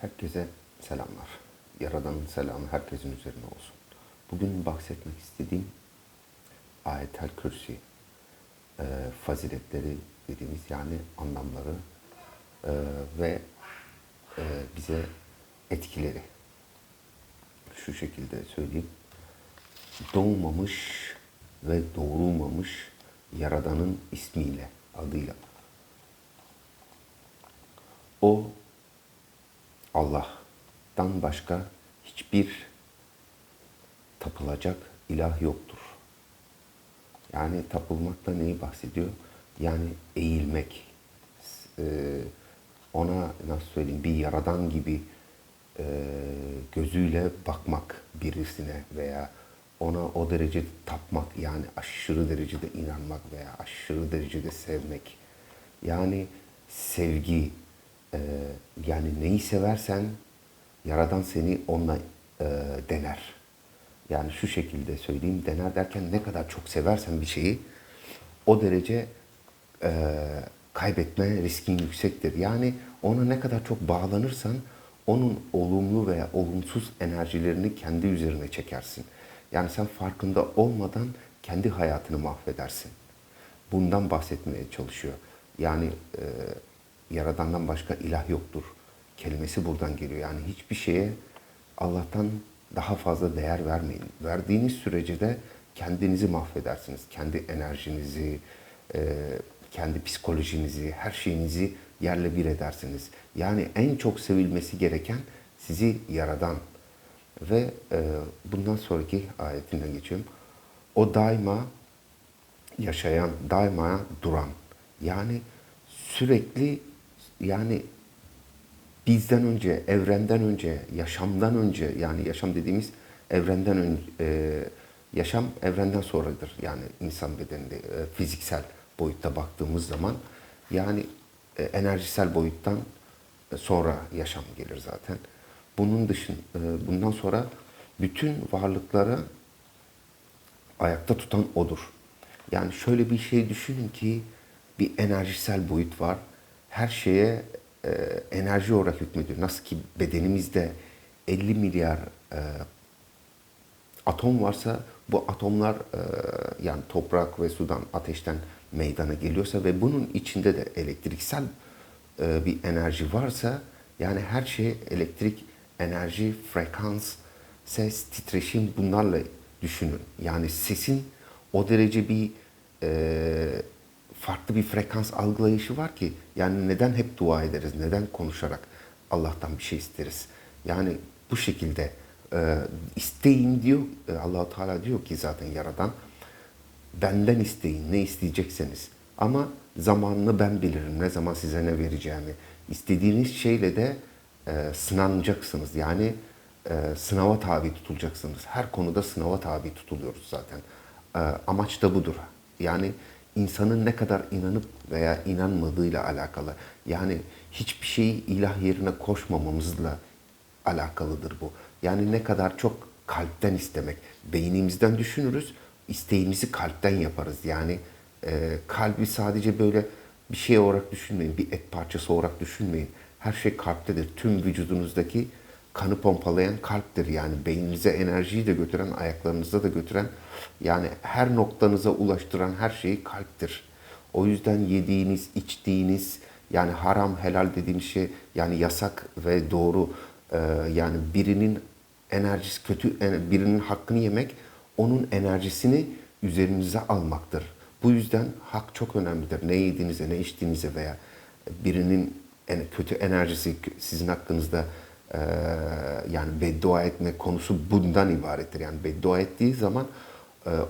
Herkese selamlar. Yaradan'ın selamı herkesin üzerine olsun. Bugün bahsetmek istediğim Ayetel Kürsi, faziletleri dediğimiz yani anlamları ve bize etkileri. Şu şekilde söyleyeyim. Doğmamış ve doğrulmamış Yaradan'ın ismiyle, adıyla. O Allah'tan başka hiçbir tapılacak ilah yoktur. Yani tapılmakta neyi bahsediyor? Yani eğilmek, ona nasıl söyleyeyim bir yaradan gibi gözüyle bakmak birisine veya ona o derecede tapmak yani aşırı derecede inanmak veya aşırı derecede sevmek. Yani sevgi, yani neyi seversen Yaradan seni onunla dener. Yani şu şekilde söyleyeyim, dener derken ne kadar çok seversen bir şeyi o derece kaybetme riskin yüksektir. Yani ona ne kadar çok bağlanırsan onun olumlu veya olumsuz enerjilerini kendi üzerine çekersin. Yani sen farkında olmadan kendi hayatını mahvedersin. Bundan bahsetmeye çalışıyor. Yani Yaradan'dan başka ilah yoktur kelimesi buradan geliyor. Yani hiçbir şeye Allah'tan daha fazla değer vermeyin. Verdiğiniz sürece de kendinizi mahvedersiniz. Kendi enerjinizi, kendi psikolojinizi, her şeyinizi yerle bir edersiniz. Yani en çok sevilmesi gereken sizi yaradan ve bundan sonraki ayetinden geçiyorum. O daima yaşayan, daima duran. Yani sürekli yani bizden önce, evrenden önce, yaşamdan önce yani yaşam dediğimiz evrenden önce, yaşam evrenden sonradır. Yani insan bedeninde fiziksel boyutta baktığımız zaman yani enerjisel boyuttan sonra yaşam gelir zaten. Bundan sonra bütün varlıklara ayakta tutan odur. Yani şöyle bir şey düşünün ki bir enerjisel boyut var. Her şeye enerji olarak hükmediyor. Nasıl ki bedenimizde 50 milyar atom varsa bu atomlar yani toprak ve sudan, ateşten meydana geliyorsa ve bunun içinde de elektriksel bir enerji varsa yani her şey elektrik, enerji, frekans, ses, titreşim bunlarla düşünün. Yani sesin o derece bir farklı bir frekans algılayışı var ki yani neden hep dua ederiz, neden konuşarak Allah'tan bir şey isteriz. Yani bu şekilde isteyin diyor Allah-u Teala diyor ki zaten Yaradan benden isteyin ne isteyecekseniz ama zamanını ben bilirim ne zaman size ne vereceğimi. İstediğiniz şeyle de sınanacaksınız yani sınava tabi tutulacaksınız. Her konuda sınava tabi tutuluyoruz zaten. Amaç da budur. Yani insanın ne kadar inanıp veya inanmadığıyla alakalı. Yani hiçbir şeyi ilah yerine koşmamamızla alakalıdır bu. Yani ne kadar çok kalpten istemek. Beynimizden düşünürüz, isteğimizi kalpten yaparız. Yani kalbi sadece böyle bir şey olarak düşünmeyin, bir et parçası olarak düşünmeyin. Her şey kalptedir. Tüm vücudunuzdaki kanı pompalayan kalptir. Yani beyninize enerjiyi de götüren, ayaklarınıza da götüren, yani her noktanıza ulaştıran her şey kalptir. O yüzden yediğiniz, içtiğiniz, yani haram, helal dediğim şey, yani yasak ve doğru, yani birinin enerjisi kötü, birinin hakkını yemek, onun enerjisini üzerinize almaktır. Bu yüzden hak çok önemlidir. Ne yediğinize, ne içtiğinize veya birinin kötü enerjisi sizin hakkınızda yani beddua etme konusu bundan ibarettir. Yani beddua ettiği zaman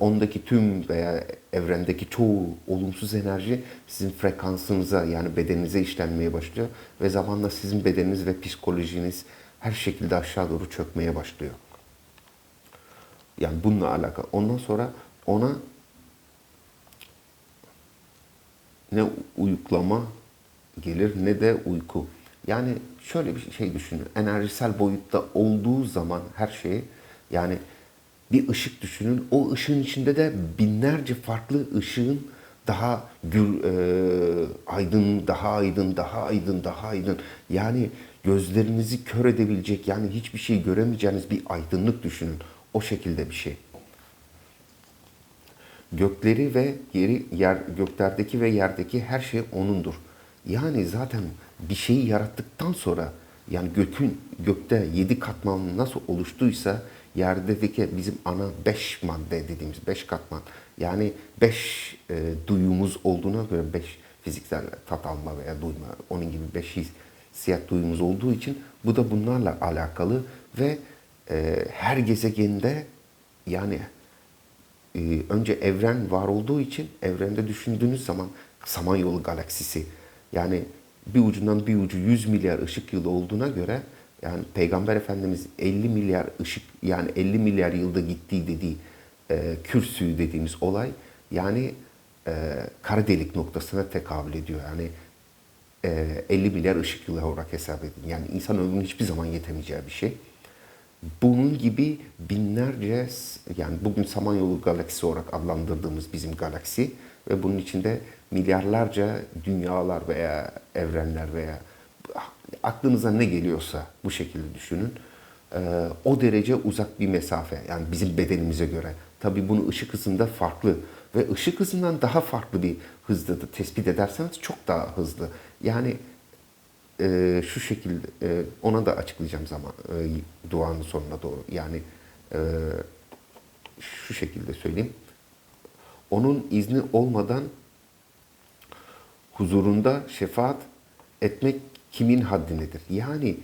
ondaki tüm veya evrendeki çoğu olumsuz enerji sizin frekansınıza yani bedeninize işlenmeye başlıyor ve zamanla sizin bedeniniz ve psikolojiniz her şekilde aşağı doğru çökmeye başlıyor. Yani bununla alakalı. Ondan sonra ona ne uyuklama gelir ne de uyku. Yani şöyle bir şey düşünün. Enerjisel boyutta olduğu zaman her şey yani bir ışık düşünün. O ışığın içinde de binlerce farklı ışığın daha aydın, daha aydın, daha aydın, daha aydın. Yani gözlerinizi kör edebilecek, yani hiçbir şey göremeyeceğiniz bir aydınlık düşünün. O şekilde bir şey. Gökleri ve göklerdeki ve yerdeki her şey O'nundur. Yani zaten bir şeyi yarattıktan sonra, yani gökte 7 katman nasıl oluştuysa yerdeki bizim ana 5 madde dediğimiz 5 katman, yani 5 duyumuz olduğuna göre, 5 fiziksel tat alma veya duyma, onun gibi 5 hissiyat duyumuz olduğu için bu da bunlarla alakalı ve her gezegende, yani önce evren var olduğu için evrende düşündüğünüz zaman Samanyolu galaksisi, yani bir ucundan bir ucu 100 milyar ışık yılı olduğuna göre, yani Peygamber Efendimiz 50 milyar ışık, yani 50 milyar yılda gittiği dediği kürsü dediğimiz olay, yani kara delik noktasına tekabül ediyor. Yani 50 milyar ışık yılı olarak hesap edin. Yani insan ömrünün hiçbir zaman yetemeyeceği bir şey. Bunun gibi binlerce, yani bugün Samanyolu galaksisi olarak adlandırdığımız bizim galaksi ve bunun içinde milyarlarca dünyalar veya evrenler veya aklınıza ne geliyorsa bu şekilde düşünün. O derece uzak bir mesafe, yani bizim bedenimize göre. Tabii bunu ışık hızında farklı ve ışık hızından daha farklı bir hızda da tespit ederseniz çok daha hızlı. Yani şu şekilde ona da açıklayacağım zaman duanın sonuna doğru. Yani e, şu şekilde söyleyeyim. Onun izni olmadan huzurunda şefaat etmek kimin haddinedir? Yani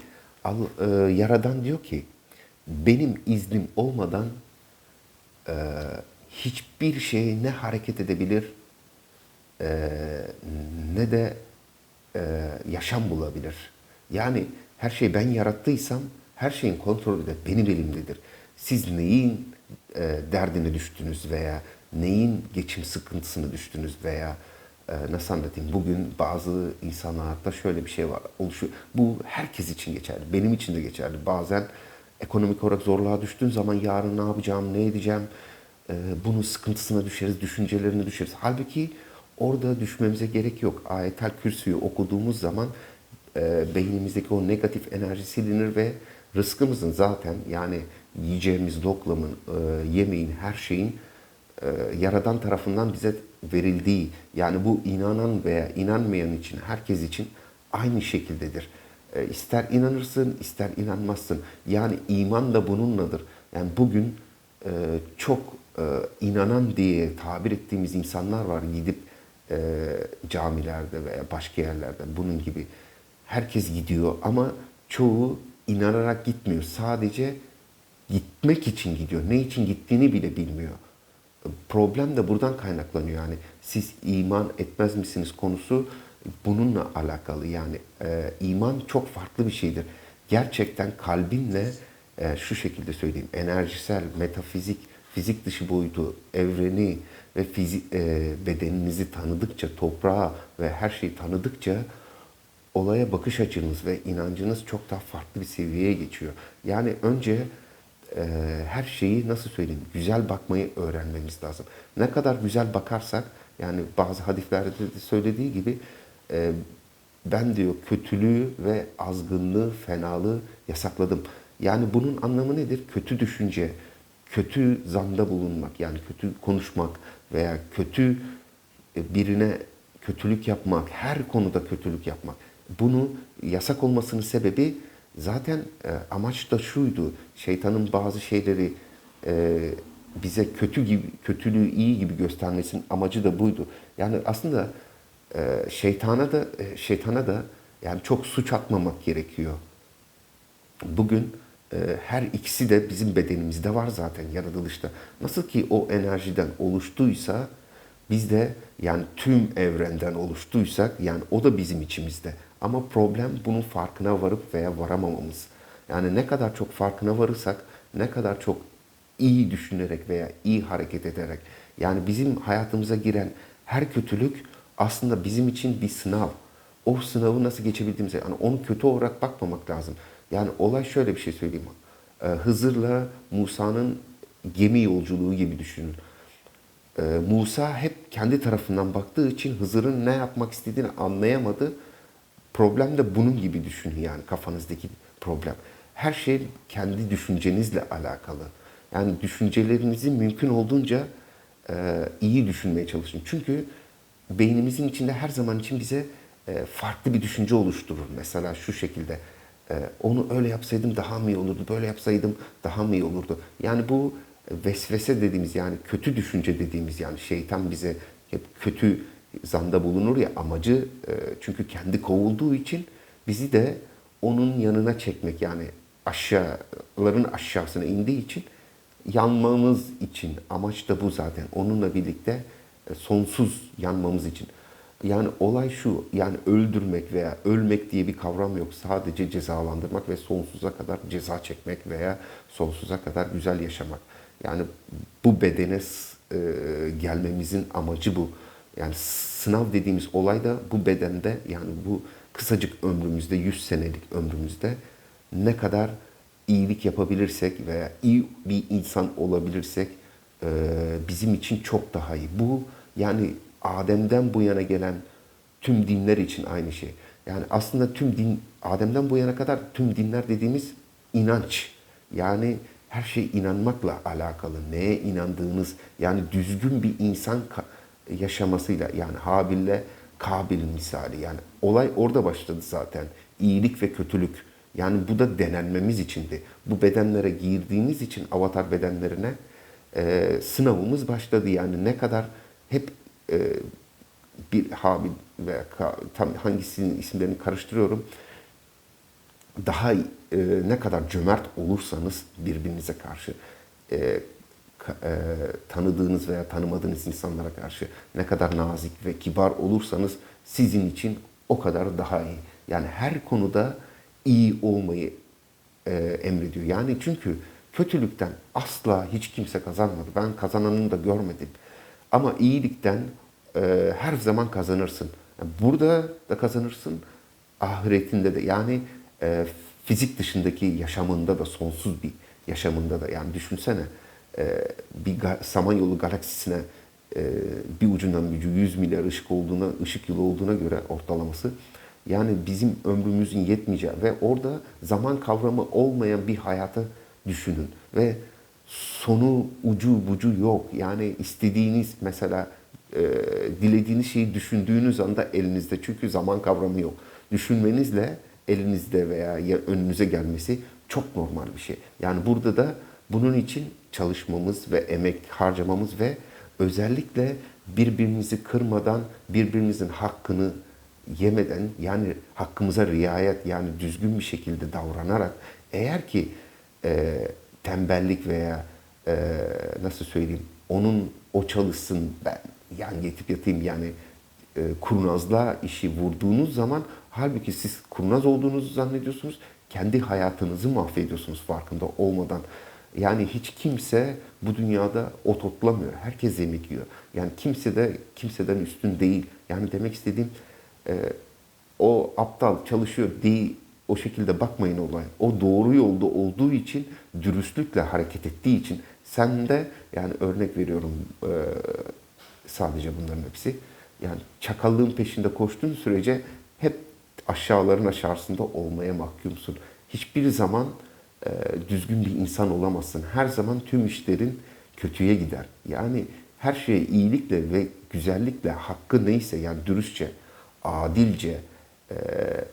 Yaradan diyor ki, benim iznim olmadan hiçbir şey ne hareket edebilir ne de yaşam bulabilir. Yani her şeyi ben yarattıysam her şeyin kontrolü de benim elimdedir. Siz neyin derdine düştünüz veya neyin geçim sıkıntısını düştünüz veya nasıl anlatayım, bugün bazı insanlarda şöyle bir şey var oluşuyor. Bu herkes için geçerli. Benim için de geçerli. Bazen ekonomik olarak zorluğa düştüğün zaman yarın ne yapacağım, ne edeceğim, bunun sıkıntısına düşeriz, düşüncelerine düşeriz. Halbuki orada düşmemize gerek yok. Ayetel Kürsü'yü okuduğumuz zaman beynimizdeki o negatif enerji silinir ve rızkımızın zaten, yani yiyeceğimiz loklamın, yemeğin, her şeyin Yaradan tarafından bize verildiği, yani bu inanan veya inanmayan için, herkes için aynı şekildedir. İster inanırsın, ister inanmazsın. Yani iman da bununladır. Yani bugün çok inanan diye tabir ettiğimiz insanlar var, gidip camilerde veya başka yerlerde bunun gibi. Herkes gidiyor ama çoğu inanarak gitmiyor. Sadece gitmek için gidiyor. Ne için gittiğini bile bilmiyor. Problem de buradan kaynaklanıyor. Yani siz iman etmez misiniz konusu bununla alakalı. Yani iman çok farklı bir şeydir. Gerçekten kalbinle, şu şekilde söyleyeyim, enerjisel, metafizik, fizik dışı boyutu, evreni ve bedeninizi tanıdıkça, toprağı ve her şeyi tanıdıkça olaya bakış açınız ve inancınız çok daha farklı bir seviyeye geçiyor. Yani önce her şeyi, nasıl söyleyeyim, güzel bakmayı öğrenmemiz lazım. Ne kadar güzel bakarsak, yani bazı hadislerde de söylediği gibi, ben diyor kötülüğü ve azgınlığı, fenalığı yasakladım. Yani bunun anlamı nedir? Kötü düşünce, kötü zanda bulunmak, yani kötü konuşmak veya kötü birine kötülük yapmak, her konuda kötülük yapmak. Bunu yasak olmasının sebebi zaten amaç da şuydu. Şeytanın bazı şeyleri bize kötü gibi, kötülüğü iyi gibi göstermesinin amacı da buydu. Yani aslında şeytana da yani çok suç atmamak gerekiyor. Bugün her ikisi de bizim bedenimizde var zaten yaratılışta. Nasıl ki o enerjiden oluştuysa biz de, yani tüm evrenden oluştuysak, yani o da bizim içimizde. Ama problem bunun farkına varıp veya varamamamız. Yani ne kadar çok farkına varırsak, ne kadar çok iyi düşünerek veya iyi hareket ederek, yani bizim hayatımıza giren her kötülük aslında bizim için bir sınav. O sınavı nasıl geçebildiğimize, yani onu kötü olarak bakmamak lazım. Yani olay şöyle bir şey söyleyeyim. Hızır'la Musa'nın gemi yolculuğu gibi düşünün. Musa hep kendi tarafından baktığı için Hızır'ın ne yapmak istediğini anlayamadı. Problem de bunun gibi düşünün, yani kafanızdaki problem. Her şey kendi düşüncenizle alakalı. Yani düşüncelerinizi mümkün olduğunca iyi düşünmeye çalışın. Çünkü beynimizin içinde her zaman için bize farklı bir düşünce oluşturur. Mesela şu şekilde, onu öyle yapsaydım daha mı iyi olurdu, böyle yapsaydım daha mı iyi olurdu. Yani bu vesvese dediğimiz, yani kötü düşünce dediğimiz, yani şeytan bize hep kötü zanda bulunur ya, amacı çünkü kendi kovulduğu için bizi de onun yanına çekmek, yani aşağıların aşağısına indiği için yanmamız için, amaç da bu zaten. Onunla birlikte sonsuz yanmamız için. Yani olay şu, yani öldürmek veya ölmek diye bir kavram yok. Sadece cezalandırmak ve sonsuza kadar ceza çekmek veya sonsuza kadar güzel yaşamak. Yani bu bedene gelmemizin amacı bu. Yani sınav dediğimiz olay da bu bedende, yani bu kısacık ömrümüzde, 100 senelik ömrümüzde ne kadar iyilik yapabilirsek veya iyi bir insan olabilirsek bizim için çok daha iyi. Bu yani Adem'den bu yana gelen tüm dinler için aynı şey. Yani aslında tüm din, Adem'den bu yana kadar tüm dinler dediğimiz inanç. Yani her şey inanmakla alakalı. Neye inandığınız, yani düzgün bir insan yaşamasıyla, yani Habil'le Kabil misali. Yani olay orada başladı zaten. İyilik ve kötülük. Yani bu da denenmemiz içindi. Bu bedenlere girdiğimiz için, avatar bedenlerine sınavımız başladı. Yani ne kadar hep bir Habil ve tam hangisinin isimlerini karıştırıyorum. Daha ne kadar cömert olursanız birbirinize karşı, e, tanıdığınız veya tanımadığınız insanlara karşı ne kadar nazik ve kibar olursanız sizin için o kadar daha iyi. Yani her konuda iyi olmayı emrediyor. Yani çünkü kötülükten asla hiç kimse kazanmadı. Ben kazananını da görmedim. Ama iyilikten her zaman kazanırsın. Yani burada da kazanırsın, ahiretinde de. Yani fizik dışındaki yaşamında da, sonsuz bir yaşamında da. Yani düşünsene, bir Samanyolu galaksisine bir ucundan bir ucu 100 milyar ışık yılı olduğuna göre ortalaması, yani bizim ömrümüzün yetmeyeceği ve orada zaman kavramı olmayan bir hayata düşünün ve sonu ucu bucu yok. Yani istediğiniz, mesela dilediğiniz şeyi düşündüğünüz anda elinizde, çünkü zaman kavramı yok. Düşünmenizle elinizde veya önünüze gelmesi çok normal bir şey. Yani burada da bunun için çalışmamız ve emek harcamamız ve özellikle birbirimizi kırmadan, birbirimizin hakkını yemeden, yani hakkımıza riayet, yani düzgün bir şekilde davranarak, eğer ki tembellik veya nasıl söyleyeyim, o çalışsın, ben yani yetip yatayım, yani kurnazlığa işi vurduğunuz zaman, halbuki siz kurnaz olduğunuzu zannediyorsunuz, kendi hayatınızı mahvediyorsunuz farkında olmadan. Yani hiç kimse bu dünyada ot otlamıyor. Herkes yemek yiyor. Yani kimse de kimseden üstün değil. Yani demek istediğim, o aptal çalışıyor değil, o şekilde bakmayın olaya. O doğru yolda olduğu için, dürüstlükle hareket ettiği için, sen de, yani örnek veriyorum, sadece bunların hepsi. Yani çakallığın peşinde koştuğun sürece hep aşağıların aşağısında olmaya mahkumsun. Hiçbir zaman düzgün bir insan olamazsın. Her zaman tüm işlerin kötüye gider. Yani her şeye iyilikle ve güzellikle, hakkı neyse, yani dürüstçe, adilce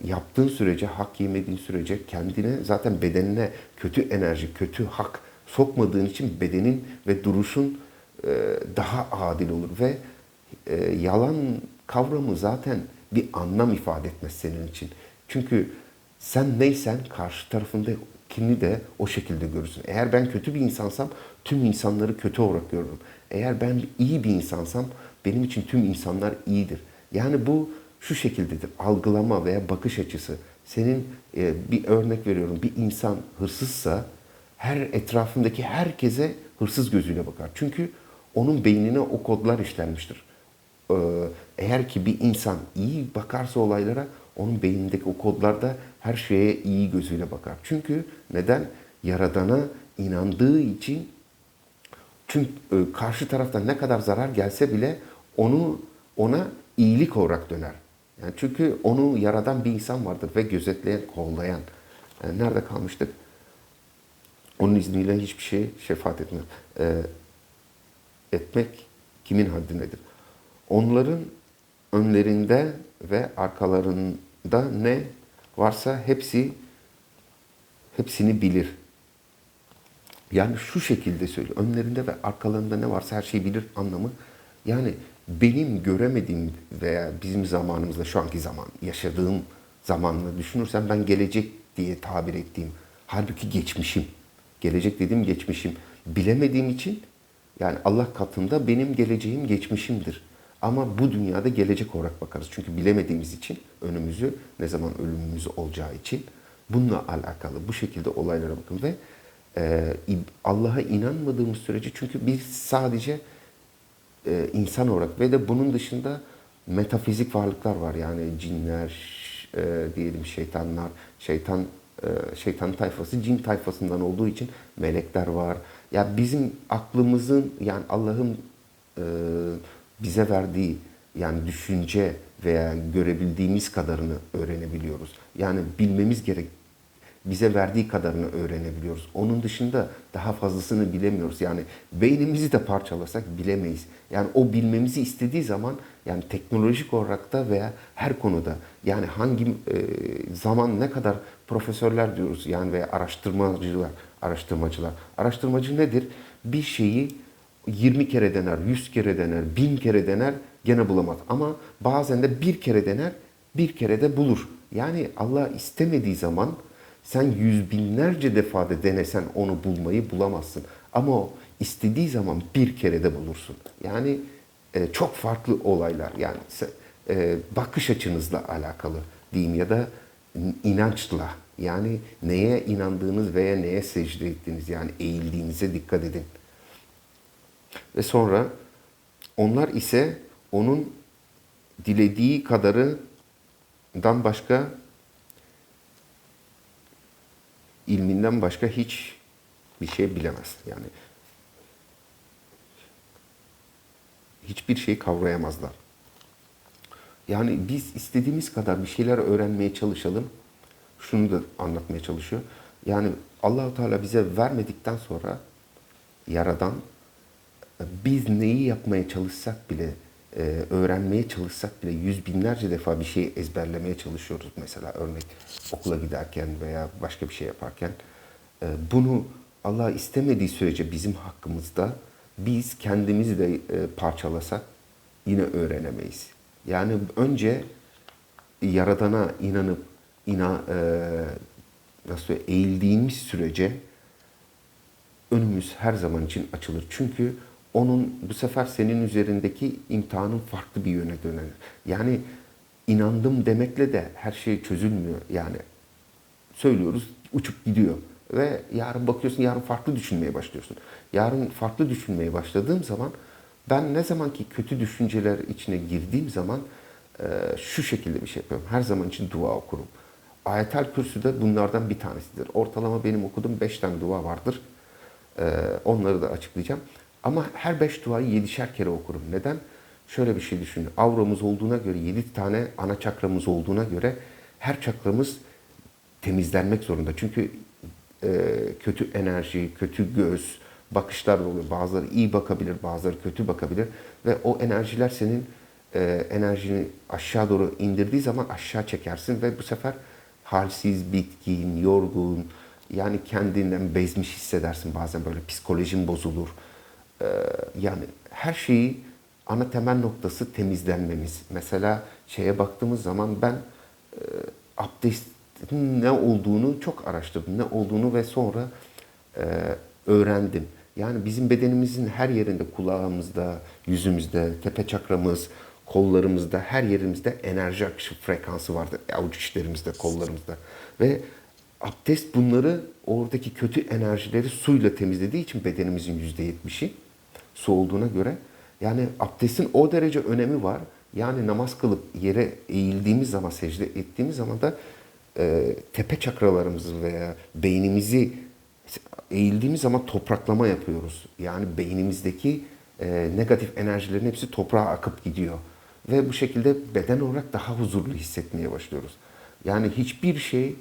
yaptığın sürece, hak yemediğin sürece, kendine, zaten bedenine kötü enerji, kötü hak sokmadığın için bedenin ve duruşun daha adil olur ve yalan kavramı zaten bir anlam ifade etmez senin için. Çünkü sen neysen karşı tarafındakini de o şekilde görürsün. Eğer ben kötü bir insansam tüm insanları kötü olarak görürüm. Eğer ben iyi bir insansam benim için tüm insanlar iyidir. Yani bu şu şekildedir. Algılama veya bakış açısı. Senin bir örnek veriyorum. Bir insan hırsızsa her etrafındaki herkese hırsız gözüyle bakar. Çünkü onun beynine o kodlar işlenmiştir. Ee, Eğer ki bir insan iyi bakarsa olaylara, onun beynindeki o kodlarda her şeye iyi gözüyle bakar. Çünkü neden? Yaradana inandığı için Çünkü karşı taraftan ne kadar zarar gelse bile ona iyilik olarak döner. Yani çünkü onu yaradan bir insan vardır ve gözetleyen, kollayan. Yani nerede kalmıştık? Onun izniyle hiçbir şey şefaat etmez. Etmek kimin haddinedir? Onların önlerinde ve arkalarında ne varsa hepsini bilir. Yani şu şekilde söylüyor. Önlerinde ve arkalarında ne varsa her şeyi bilir anlamı. Yani benim göremediğim veya bizim zamanımızda şu anki zaman, yaşadığım zamanla düşünürsem ben gelecek diye tabir ettiğim, halbuki geçmişim. Gelecek dediğim geçmişim. Bilemediğim için yani Allah katında benim geleceğim geçmişimdir. Ama bu dünyada gelecek olarak bakarız. Çünkü bilemediğimiz için önümüzü, ne zaman ölümümüz olacağı için bununla alakalı bu şekilde olaylara bakın ve Allah'a inanmadığımız sürece çünkü biz sadece insan olarak ve de bunun dışında metafizik varlıklar var. Yani cinler, diyelim şeytanlar, şeytan tayfası cin tayfasından olduğu için melekler var. Ya bizim aklımızın yani Allah'ın bize verdiği yani düşünce veya görebildiğimiz kadarını öğrenebiliyoruz. Yani bilmemiz gerek bize verdiği kadarını öğrenebiliyoruz. Onun dışında daha fazlasını bilemiyoruz. Yani beynimizi de parçalasak bilemeyiz. Yani o bilmemizi istediği zaman yani teknolojik olarak da veya her konuda yani hangi zaman ne kadar profesörler diyoruz yani veya araştırmacılar. Araştırmacı nedir? Bir şeyi 20 kere dener, 100 kere dener, 1000 kere dener gene bulamaz. Ama bazen de bir kere dener, bir kere de bulur. Yani Allah istemediği zaman sen yüz binlerce defada denesen onu bulmayı bulamazsın. Ama o istediği zaman bir kere de bulursun. Yani çok farklı olaylar. Yani bakış açınızla alakalı diyeyim ya da inançla. Yani neye inandığınız veya neye secde ettiğiniz yani eğildiğinize dikkat edin. Ve sonra onlar ise onun dilediği kadarından başka ilminden başka hiç bir şey bilemez. Yani hiçbir şeyi kavrayamazlar. Yani biz istediğimiz kadar bir şeyler öğrenmeye çalışalım. Şunu da anlatmaya çalışıyor. Yani Allahu Teala bize vermedikten sonra Yaradan biz neyi yapmaya çalışsak bile, öğrenmeye çalışsak bile yüz binlerce defa bir şeyi ezberlemeye çalışıyoruz. Mesela örnek okula giderken veya başka bir şey yaparken. Bunu Allah istemediği sürece bizim hakkımızda biz kendimizi de parçalasak yine öğrenemeyiz. Yani önce Yaradan'a inanıp nasıl eğildiğimiz sürece önümüz her zaman için açılır. Çünkü onun bu sefer senin üzerindeki imtihanın farklı bir yöne döner. Yani inandım demekle de her şey çözülmüyor. Yani söylüyoruz uçup gidiyor. Ve yarın bakıyorsun yarın farklı düşünmeye başlıyorsun. Yarın farklı düşünmeye başladığım zaman ben ne zaman ki kötü düşünceler içine girdiğim zaman şu şekilde bir şey yapıyorum. Her zaman için dua okurum. Ayetel Kürsü de bunlardan bir tanesidir. Ortalama benim okuduğum 5 tane dua vardır. Onları da açıklayacağım. Ama her 5 duayı 7'şer kere okurum. Neden? Şöyle bir şey düşünün. Avramız olduğuna göre 7 tane ana çakramız olduğuna göre her çakramız temizlenmek zorunda. Çünkü kötü enerji, kötü göz, bakışlar oluyor. Bazıları iyi bakabilir, bazıları kötü bakabilir. Ve o enerjiler senin enerjini aşağı doğru indirdiği zaman aşağı çekersin ve bu sefer halsiz, bitkin, yorgun, yani kendinden bezmiş hissedersin bazen böyle psikolojin bozulur. Yani her şeyi ana temel noktası temizlenmemiz. Mesela şeye baktığımız zaman ben abdestin ne olduğunu çok araştırdım. Ne olduğunu ve sonra öğrendim. Yani bizim bedenimizin her yerinde, kulağımızda, yüzümüzde, tepe çakramız, kollarımızda, her yerimizde enerji akışı frekansı vardır. Avuç içlerimizde, kollarımızda. Ve abdest bunları, oradaki kötü enerjileri suyla temizlediği için bedenimizin %70'i su olduğuna göre yani abdestin o derece önemi var. Yani namaz kılıp yere eğildiğimiz zaman, secde ettiğimiz zaman da tepe çakralarımızı veya beynimizi eğildiğimiz zaman topraklama yapıyoruz. Yani beynimizdeki negatif enerjilerin hepsi toprağa akıp gidiyor. Ve bu şekilde beden olarak daha huzurlu hissetmeye başlıyoruz. Yani hiçbir şey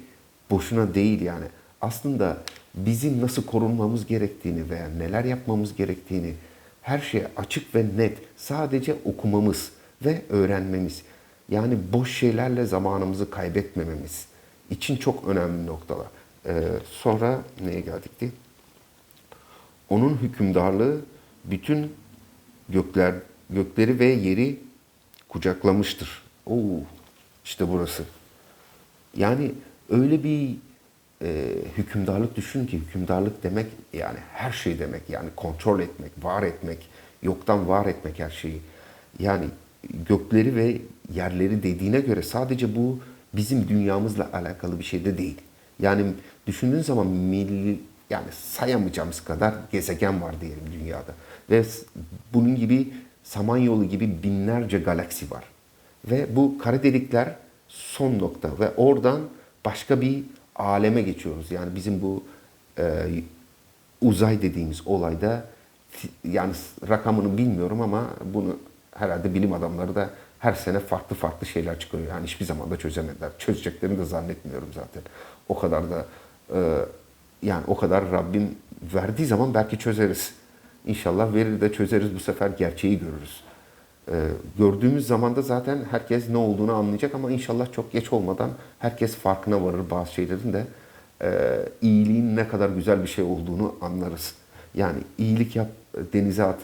boşuna değil yani. Aslında bizim nasıl korunmamız gerektiğini veya neler yapmamız gerektiğini her şey açık ve net. Sadece okumamız ve öğrenmemiz. Yani boş şeylerle zamanımızı kaybetmememiz için çok önemli noktalar. Sonra neye geldik diye? Onun hükümdarlığı bütün gökleri ve yeri kucaklamıştır. Oo, işte burası. Yani öyle bir hükümdarlık düşün ki hükümdarlık demek yani her şey demek. Yani kontrol etmek, var etmek, yoktan var etmek her şeyi. Yani gökleri ve yerleri dediğine göre sadece bu bizim dünyamızla alakalı bir şey de değil. Yani düşündüğün zaman yani sayamayacağımız kadar gezegen var diyelim dünyada. Ve bunun gibi Samanyolu gibi binlerce galaksi var. Ve bu kara delikler son nokta ve oradan başka bir aleme geçiyoruz. Yani bizim bu e, uzay dediğimiz olayda yani rakamını bilmiyorum ama bunu herhalde bilim adamları da her sene farklı farklı şeyler çıkarıyor. Yani hiçbir zaman da çözemediler. Çözeceklerini de zannetmiyorum zaten. O kadar da yani o kadar Rabbim verdiği zaman belki çözeriz. İnşallah verir de çözeriz bu sefer gerçeği görürüz. Gördüğümüz zaman da zaten herkes ne olduğunu anlayacak ama inşallah çok geç olmadan herkes farkına varır bazı şeylerin de iyiliğin ne kadar güzel bir şey olduğunu anlarız. Yani iyilik yap, denize at,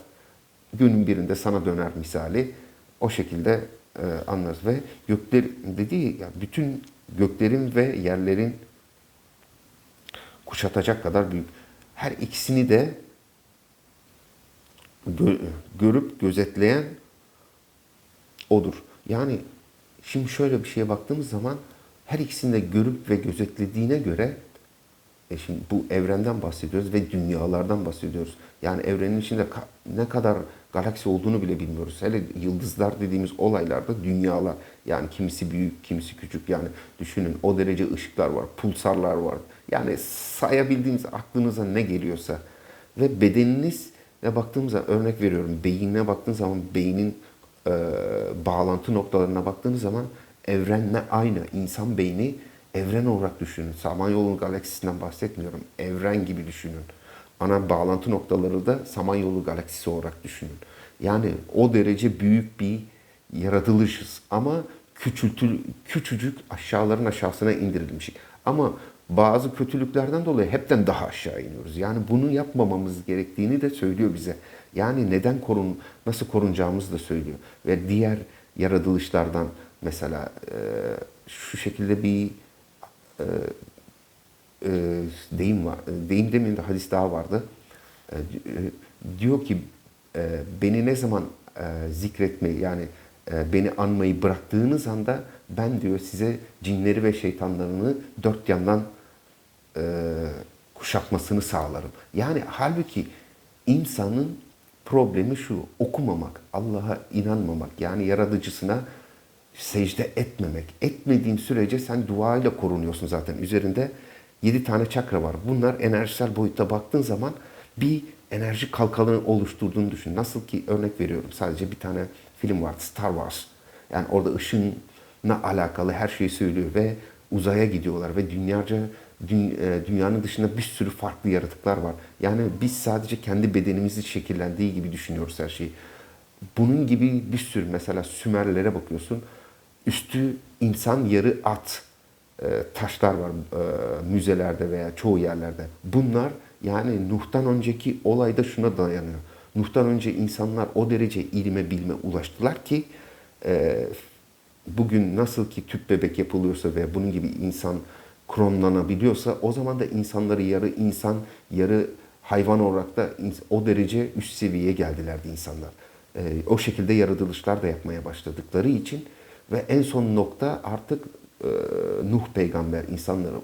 günün birinde sana döner misali o şekilde anlarız. Ve gökler dediği ya bütün göklerin ve yerlerin kuşatacak kadar büyük. Her ikisini de görüp gözetleyen odur. Yani şimdi şöyle bir şeye baktığımız zaman her ikisini de görüp ve gözetlediğine göre şimdi bu evrenden bahsediyoruz ve dünyalardan bahsediyoruz. Yani evrenin içinde ne kadar galaksi olduğunu bile bilmiyoruz. Hele yıldızlar dediğimiz olaylarda dünyalar yani kimisi büyük, kimisi küçük yani düşünün o derece ışıklar var, pulsarlar var. Yani sayabildiğiniz aklınıza ne geliyorsa ve bedeniniz ve baktığımızda örnek veriyorum beynine baktığınız zaman beynin e, bağlantı noktalarına baktığınız zaman evrenle aynı. İnsan beyni evren olarak düşünün. Samanyolu galaksisinden bahsetmiyorum. Evren gibi düşünün. Ana bağlantı noktaları da Samanyolu galaksisi olarak düşünün. Yani o derece büyük bir yaratılışız. Ama küçücük aşağıların aşağısına indirilmiş. Ama bazı kötülüklerden dolayı hepten daha aşağı iniyoruz. Yani bunu yapmamamız gerektiğini de söylüyor bize. Yani nasıl korunacağımızı da söylüyor. Ve diğer yaratılışlardan mesela şu şekilde bir e, deyim var. Deyim demeyeyim de hadis daha vardı. Diyor ki beni ne zaman zikretmeyi yani beni anmayı bıraktığınız anda ben diyor size cinleri ve şeytanlarını dört yandan e, kuşatmasını sağlarım. Yani halbuki insanın problemi şu okumamak, Allah'a inanmamak yani yaratıcısına secde etmemek. Etmediğin sürece sen duayla korunuyorsun zaten. Üzerinde 7 tane çakra var. Bunlar enerjisel boyutta baktığın zaman bir enerji kalkanı oluşturduğunu düşün. Nasıl ki örnek veriyorum sadece bir tane film var Star Wars. Yani orada ışınla alakalı her şeyi söylüyor ve uzaya gidiyorlar ve dünyanın dışında bir sürü farklı yaratıklar var. Yani biz sadece kendi bedenimizi şekillendiği gibi düşünüyoruz her şeyi. Bunun gibi bir sürü mesela Sümerlere bakıyorsun. Üstü insan yarı at taşlar var müzelerde veya çoğu yerlerde. Bunlar yani Nuh'tan önceki olayda şuna dayanıyor. Nuh'tan önce insanlar o derece ilme bilme ulaştılar ki bugün nasıl ki tüp bebek yapılıyorsa ve bunun gibi insan klonlanabiliyorsa o zaman da insanları yarı insan yarı hayvan olarak da o derece üst seviyeye geldilerdi insanlar. O şekilde yaratılışlar da yapmaya başladıkları için ve en son nokta artık Nuh peygamber insanlara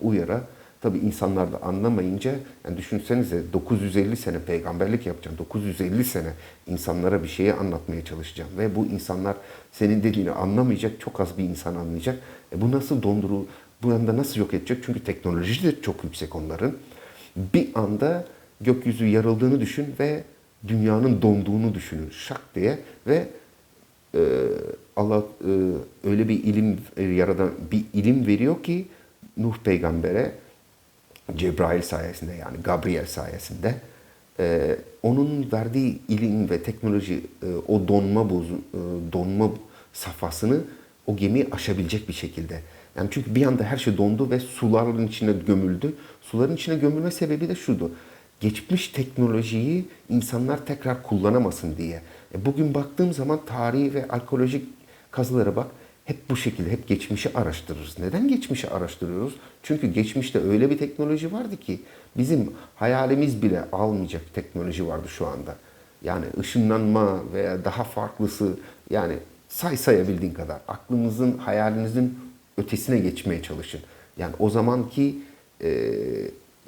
uyara tabi insanlar da anlamayınca yani düşünsenize 950 sene peygamberlik yapacağım. 950 sene insanlara bir şeyi anlatmaya çalışacağım ve bu insanlar senin dediğini anlamayacak. Çok az bir insan anlayacak. Bu nasıl bu anda nasıl yok edecek? Çünkü teknoloji de çok yüksek onların. Bir anda gökyüzü yarıldığını düşün ve dünyanın donduğunu düşünün şak diye ve Allah öyle bir ilim yaradan bir ilim veriyor ki Nuh peygambere Cebrail sayesinde yani Gabriel sayesinde onun verdiği ilim ve teknoloji o donma safhasını o gemi aşabilecek bir şekilde. Yani çünkü bir anda her şey dondu ve suların içine gömüldü. Suların içine gömülme sebebi de şuydu. Geçmiş teknolojiyi insanlar tekrar kullanamasın diye. Bugün baktığım zaman tarihi ve arkeolojik kazılara bak. Hep bu şekilde, hep geçmişi araştırırız. Neden geçmişi araştırıyoruz? Çünkü geçmişte öyle bir teknoloji vardı ki bizim hayalimiz bile almayacak teknoloji vardı şu anda. Yani ışınlanma veya daha farklısı yani sayabildiğin kadar. Aklımızın, hayalinizin ötesine geçmeye çalışın. Yani o zamanki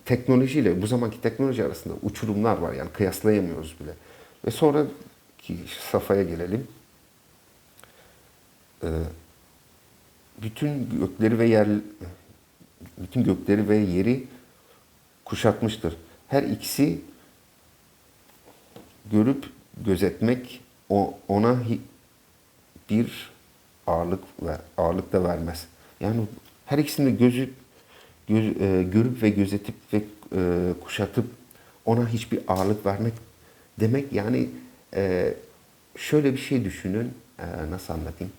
teknolojiyle bu zamanki teknoloji arasında uçurumlar var. Yani kıyaslayamıyoruz bile. Ve sonraki safhaya gelelim. Ee, bütün gökleri ve yer bütün gökleri ve yeri kuşatmıştır. Her ikisi görüp gözetmek ona bir ağırlık da vermez. Yani her ikisini de görüp ve gözetip ve kuşatıp ona hiçbir ağırlık vermek demek yani şöyle bir şey düşünün, nasıl anlatayım?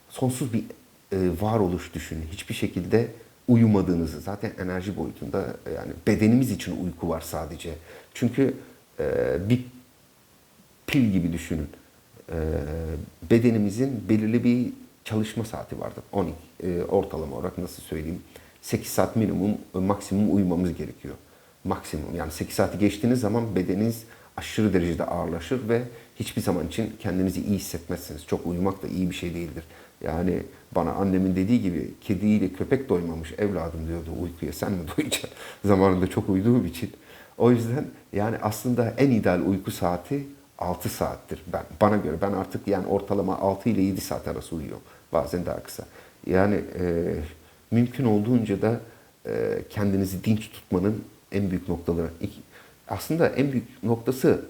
Sonsuz bir varoluş düşünün. Hiçbir şekilde uyumadığınızı. Zaten enerji boyutunda yani bedenimiz için uyku var sadece. Çünkü bir pil gibi düşünün. Bedenimizin belirli bir çalışma saati vardır. 12 ortalama olarak nasıl söyleyeyim? 8 saat minimum, maksimum uyumamız gerekiyor. Maksimum yani 8 saati geçtiğiniz zaman bedeniniz aşırı derecede ağırlaşır ve hiçbir zaman için kendinizi iyi hissetmezsiniz. Çok uyumak da iyi bir şey değildir. Yani bana annemin dediği gibi kediyle köpek doymamış evladım diyordu uykuya sen mi doyacaksın? Zamanında çok uyuduğum için. O yüzden yani aslında en ideal uyku saati 6 saattir. Bana göre ben artık yani ortalama 6 ile 7 saat arası uyuyorum. Bazen daha kısa. Yani mümkün olduğunca da kendinizi dinç tutmanın en büyük noktaları. Aslında en büyük noktası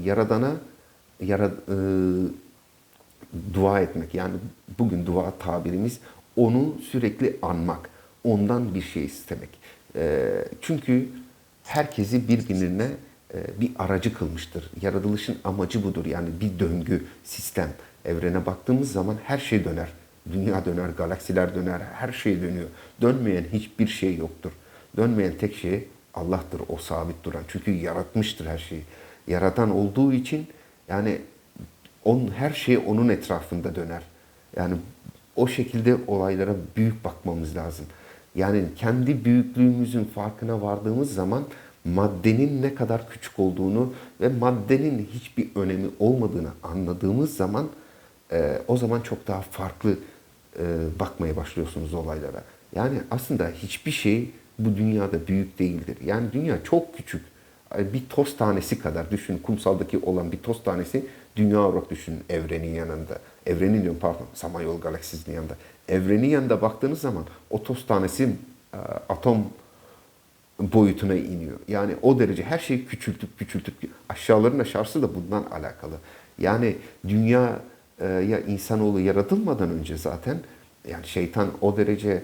Yaradan'a yara, e, dua etmek. Yani bugün dua tabirimiz onu sürekli anmak. Ondan bir şey istemek. Çünkü herkesi birbirine bir aracı kılmıştır. Yaratılışın amacı budur. Yani bir döngü, sistem. Evrene baktığımız zaman her şey döner. Dünya döner, galaksiler döner, her şey dönüyor. Dönmeyen hiçbir şey yoktur. Dönmeyen tek şey Allah'tır, o sabit duran. Çünkü yaratmıştır her şeyi. Yaratan olduğu için yani her şey onun etrafında döner. Yani o şekilde olaylara büyük bakmamız lazım. Yani kendi büyüklüğümüzün farkına vardığımız zaman maddenin ne kadar küçük olduğunu ve maddenin hiçbir önemi olmadığını anladığımız zaman o zaman çok daha farklı bakmaya başlıyorsunuz olaylara. Yani aslında hiçbir şey bu dünyada büyük değildir. Yani dünya çok küçük. Bir toz tanesi kadar düşün. Kumsaldaki olan bir toz tanesi dünya olarak düşünün evrenin yanında. Evrenin diyorum pardon. Samanyolu galaksisinin yanında. Evrenin yanında baktığınız zaman o toz tanesi atom boyutuna iniyor. Yani o derece her şeyi küçültüp aşağıların aşağısı da bundan alakalı. Yani dünya ya insanoğlu yaratılmadan önce zaten yani şeytan o derece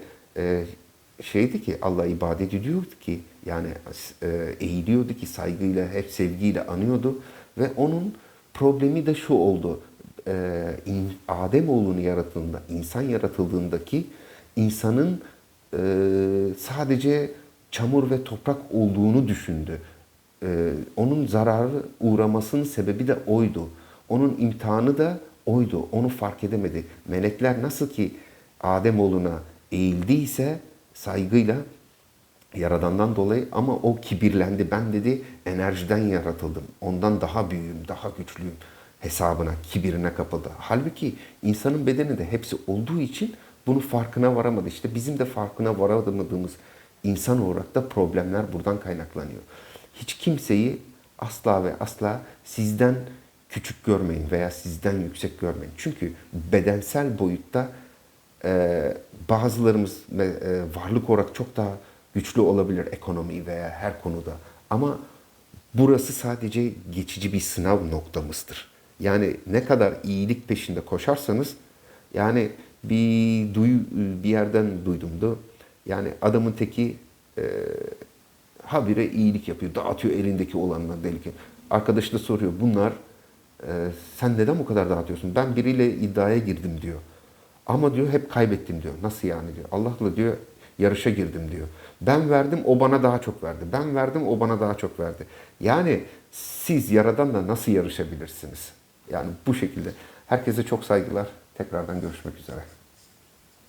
şeydi ki Allah'a ibadet ediyordu ki yani eğiliyordu ki saygıyla hep sevgiyle anıyordu ve onun problemi de şu oldu. Ademoğlunu yaratıldığında, insan yaratıldığındaki insanın sadece çamur ve toprak olduğunu düşündü. Onun zararı uğramasının sebebi de oydu. Onun imtihanı da oydu. Onu fark edemedi. Melekler nasıl ki Ademoğluna eğildiyse saygıyla Yaradan'dan dolayı ama o kibirlendi. Ben dedi enerjiden yaratıldım. Ondan daha büyüğüm, daha güçlüyüm hesabına, kibirine kapıldı. Halbuki insanın bedeninde hepsi olduğu için bunu farkına varamadı. İşte bizim de farkına varamadığımız insan olarak da problemler buradan kaynaklanıyor. Hiç kimseyi asla ve asla sizden küçük görmeyin veya sizden yüksek görmeyin. Çünkü bedensel boyutta bazılarımız varlık olarak çok daha güçlü olabilir ekonomi veya her konuda. Ama burası sadece geçici bir sınav noktamızdır. Yani ne kadar iyilik peşinde koşarsanız, yani bir yerden duydumdu. Yani adamın teki habire iyilik yapıyor, dağıtıyor elindeki olanlar delikin. Arkadaş da soruyor, bunlar sen neden bu kadar dağıtıyorsun? Ben biriyle iddiaya girdim diyor. Ama diyor hep kaybettim diyor. Nasıl yani diyor. Allah'la diyor yarışa girdim diyor. Ben verdim, o bana daha çok verdi. Ben verdim, o bana daha çok verdi. Yani siz Yaradan'la nasıl yarışabilirsiniz? Yani bu şekilde. Herkese çok saygılar. Tekrardan görüşmek üzere.